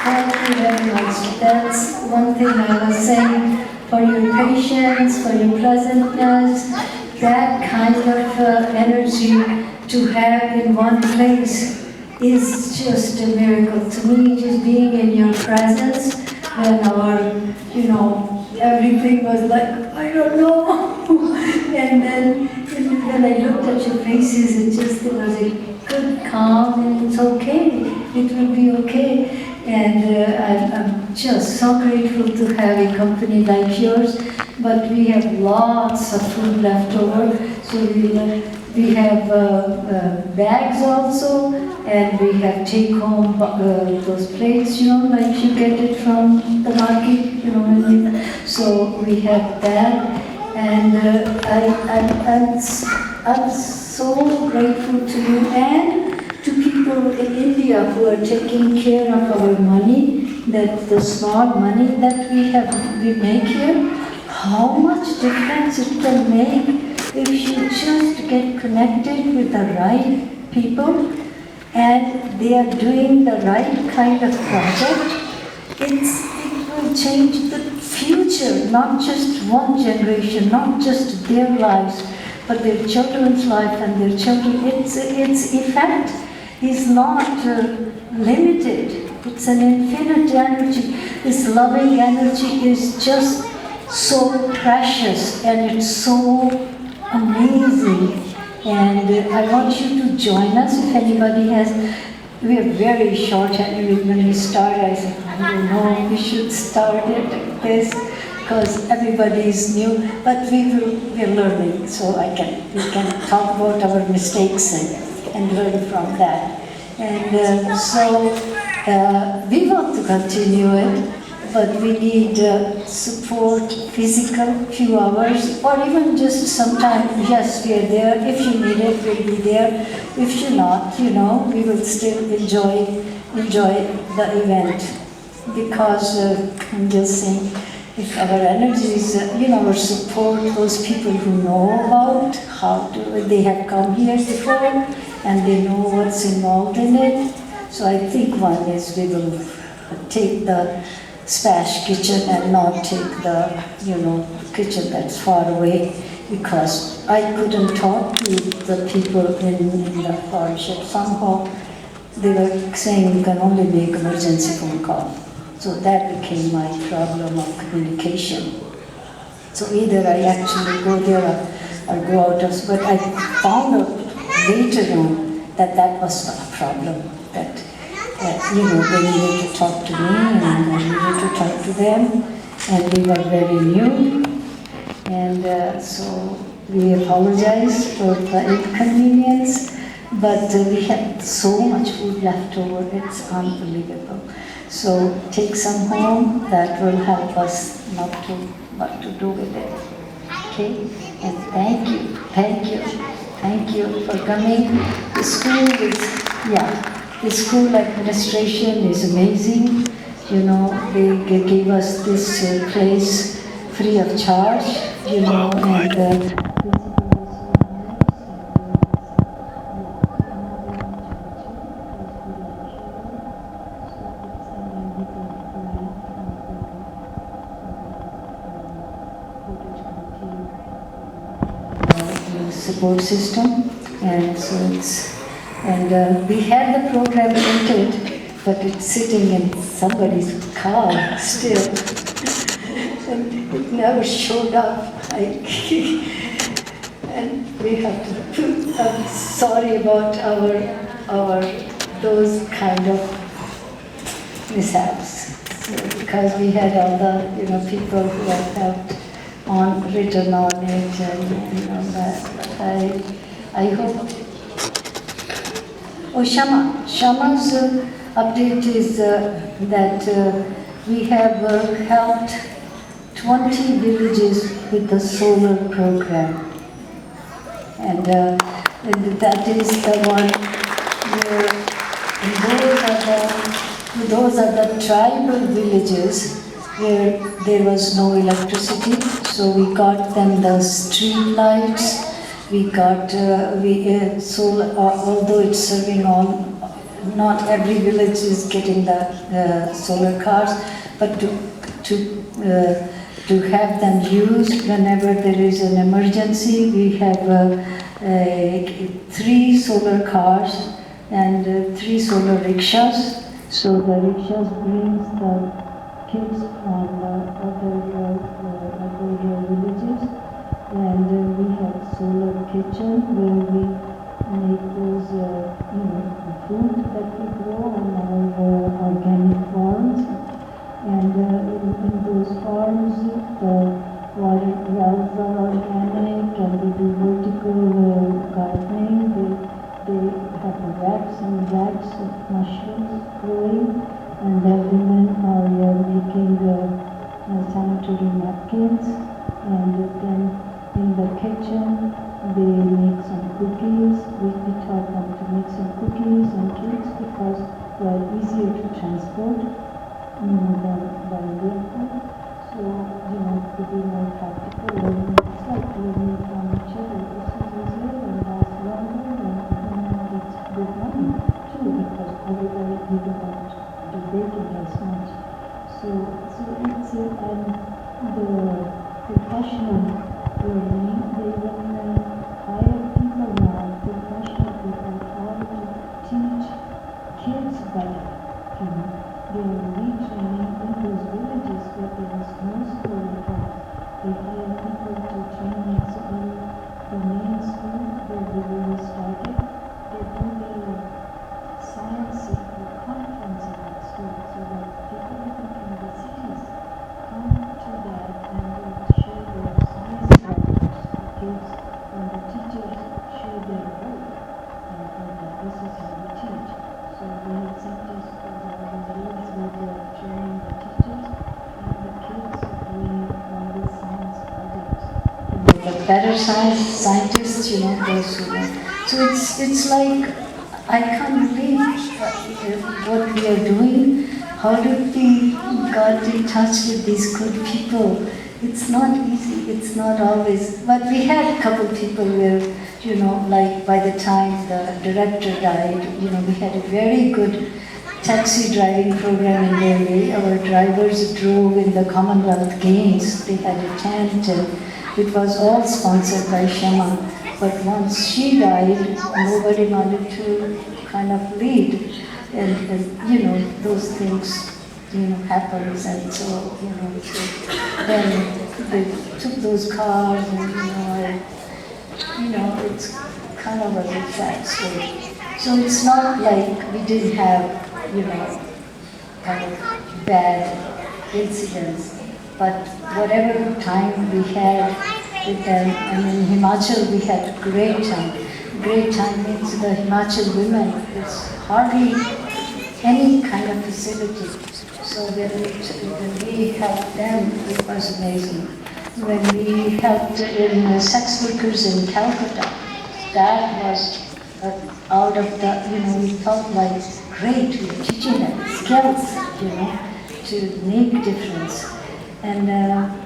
Thank you very much. That's one thing I was saying, for your patience, for your pleasantness, that kind of energy to have in one place is just a miracle to me. Just being in your presence when everything was like, I don't know. And then when I looked at your faces, it was a good calm, and it's okay. It will be okay. And I'm just so grateful to have a company like yours. But we have lots of food left over, so we have bags also, and we have take-home those plates, like you get it from the market, so we have that. And I'm so grateful to you and to people in India who are taking care of our money, that the small money that we make here, how much difference it can make if you just get connected with the right people and they are doing the right kind of project. It will change the future, not just one generation, not just their lives, but their children's life and their children. Its effect is not limited. It's an infinite energy. This loving energy is just so precious and it's so amazing. And I want you to join us if anybody has. We are very short and when we start, I said, I don't know, we should start it like this because everybody is new, but we're learning, so we can talk about our mistakes and learn from that. And so we want to continue it, but we need support, physical, few hours, or even just sometime, yes, we are there. If you need it, we'll be there. If you're not, we will still enjoy the event. Because I'm just saying, if our energies, our support, those people who know about how to, they have come here before and they know what's involved in it. So I think one is we will take the Splash Kitchen and not take the, kitchen that's far away, because I couldn't talk to the people in the hardship. Somehow they were saying you can only make emergency phone call. So that became my problem of communication. So either I actually go there or go out of, but I found out later on that was not a problem. That they needed to talk to me and I needed to talk to them, and we were very new. And so we apologize for the inconvenience, but we had so much food left over, it's unbelievable. So take some home, that will help us not to what to do with it. Okay? And thank you for coming. The school the school administration is amazing. They gave us this place free of charge, and support system, and so we had the program printed, but it's sitting in somebody's car still, and it never showed up. And we have to. I'm sorry about our those kind of mishaps, because we had all the people who have helped written on it, and that. I hope. Oh, Shama's update is that we have helped 20 villages with the solar program, and that is the one where those are the tribal villages where there was no electricity, so we got them the street lights. We got solar, although it's serving all not every village is getting the solar cars, but to have them used whenever there is an emergency. We have 3 solar cars and 3 solar rickshaws. So the rickshaws brings the kids from other villages, and we have solar kitchen where we make those food that we grow on our organic farms. And in those farms, the wells are organic, and they do vertical gardening. They have racks and racks of mushrooms growing, and the women are making sanitary napkins. And then in the kitchen, they make some cookies. We taught them to make some cookies and cakes because they are easier to transport than by vehicle. So, to be more practical, learning, it's like learning from each other. This is easier and lasts longer, and it's good money too, because everybody we don't do baking as much. So it's and the professional learning, they even hire people now, professional people, how to teach kids better. They are retraining in those villages where there is no school at all. They hire people to train in school, the main school where they really started. They do their science conference in that school, so that people even from the cities come to that and share their science projects. The kids and the teachers share their work, and this is how we teach. So we have centers for the villages where they are training the teachers and the kids are doing all these science projects. The better scientists, those who know. So it's like, I can't believe what we are doing. How did we got in touch with these good people? It's not easy, it's not always, but we had a couple people where, like by the time the director died, we had a very good taxi driving program in Delhi. Our drivers drove in the Commonwealth Games. They had a tent, and it was all sponsored by Shama. But once she died, nobody wanted to kind of lead. And those things, happens. And so, then they took those cars and, it's kind of a sad story. So it's not like we didn't have, kind of bad incidents. But whatever time we had with them, in Himachal we had great time. Great time means the Himachal women, it's hardly any kind of facility. So when we helped them, it was amazing. When we helped in sex workers in Calcutta, that was out of the, we felt like, great, we're teaching them skills, to make difference. And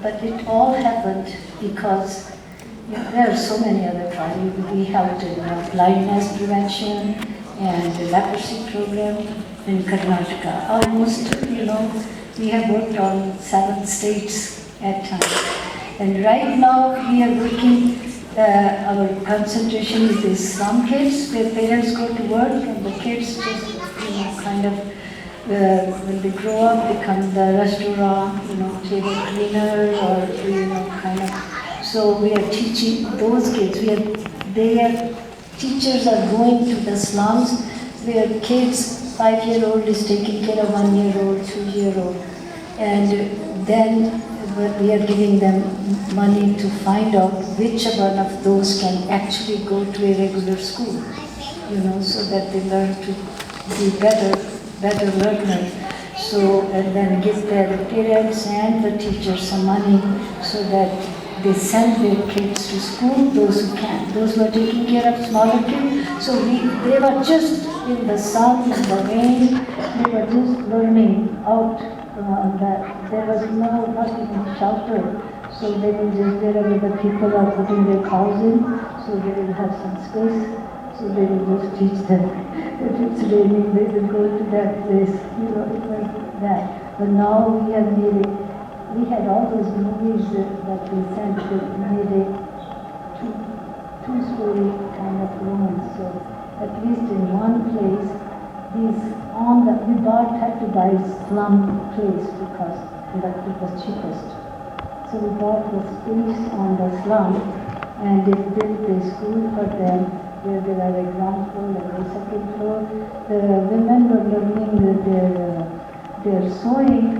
but it all happened because there are so many other projects. We helped in blindness prevention and the leprosy program in Karnataka. Almost, we have worked on 7 states at times. And right now we are working, our concentration is the slum kids, where parents go to work and the kids just, kind of, when they grow up, become the restaurant, table cleaner or, kind of. So we are teaching those kids. Teachers are going to the slums where kids, 5-year-old is taking care of 1-year-old, 2-year-old. And then we are giving them money to find out which one of those can actually go to a regular school, so that they learn to be better learners. So, and then give their parents and the teachers some money so that they send their kids to school, those who can. Those who are taking care of smaller kids. So they were just in the sun, in the rain, they were just learning out that there was not even shelter. So they will just, wherever the people are putting their cows in, so they will have some space. So they will just teach them. If it's raining, they will go to that place, like that. But now we have made it, we had all those movies that we sent that made it two-story kind of rooms. So at least in one place, we had to buy slum place because it was cheapest. So we bought the space on the slum and they built a school for them where there are exam floor and the second floor. The women were learning their sewing